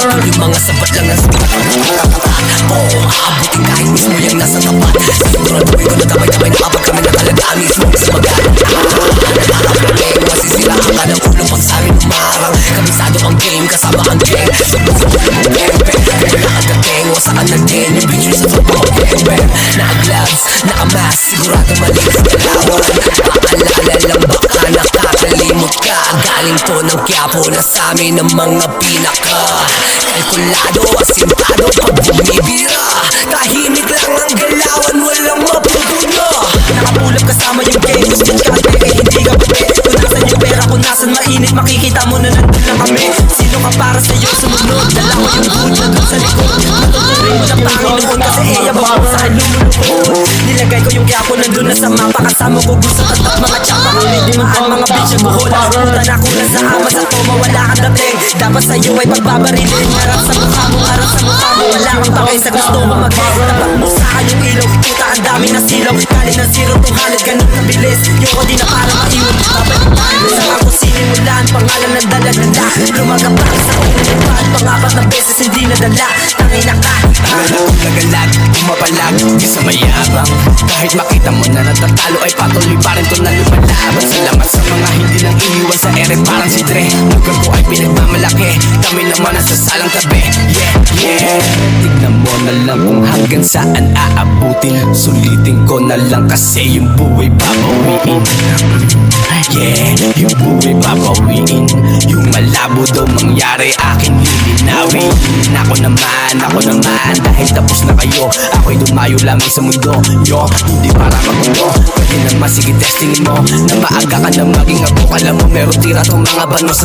Sapul yung mga sabat lang ang sabat. Oo, aabutin kahit mismo yung nasa tapat. Siguraduhin ko na tamay-tamay na kapag kami nakalagaan mismo sa magaan. Nakakapageng, masisiraan ka ng ulo pag sa'min umarang. Kabisado ang game, kasama ang gang. Sa puso ko lang ang gang, kaya nakagating, wasa ka na din. Yung picture sa tropa ko gang. Naka-gloves, naka-mask, sigurado malinis galawan. Paalala lang baka nakakalimot ka. Galing to ng Quiapo na sa'min ang mga pinaka kalkulado, asintado pag bumibira. Tahimik lang ang galawan, walang mapupuna. Nakapulap kasama yung game, gusto ka eh, hindi ka pati. Kung nasan yung pera, kung nasan mainit, makikita mo na nandun lang kami. Sino ka para sa'yo sumunod? Dala ko yung buto dun sa likod. Matutuloy mo ng Panginoon kasi baka ko saan lumulukod. Nilagay ko yung Quiapo nandun na sa mapa. Kasama ko gusto tatak mga tsapa. Ngunit dumaan mga bitch ang buhol. Puta na kulang sa ama sa toma, wala kang dating. Dapat sa'yo ay pagbabarilin. Harap sa mukha mo, harap sa mukha mo. Wala kang pakay sa gusto mo mag-get. Tapak mo sa akin yung ilog. Puta ang dami na silog. Galing ng zero tong halit, ganun kabilis. Yoko di na para maiwan. Babalik sa ako sinimulan. Pangalan ng dala-dala. Lumagapang sa unang paan. Pangapat na beses hindi nadala. Tangin na ka. Nagalag, pumapalag, di sa mayabang. Kahit makita mo na natatalo ay patuloy pa rin to na lumalaban. Salamat sa mga hindi nang iniwan sa ere parang si Dre. Lugar ko ay pinagmamalaki, kami naman ang sasalang tabi. Yeah, yeah. Tignan mo na lang kung hanggang saan aabutin. Sulitin ko na lang kasi yung buhay babawiin. Yeah, yung buhay babawiin. Yung malabo daw mangyari akin lilinawin. Ako naman, dahil tapos na kayo. Ako'y dumayo lamang sa mundo. Yo, hindi para magulo. Pwede naman sige testingin mo na maaga ka na maging abok. Alam mo meron tira tong mga banos sa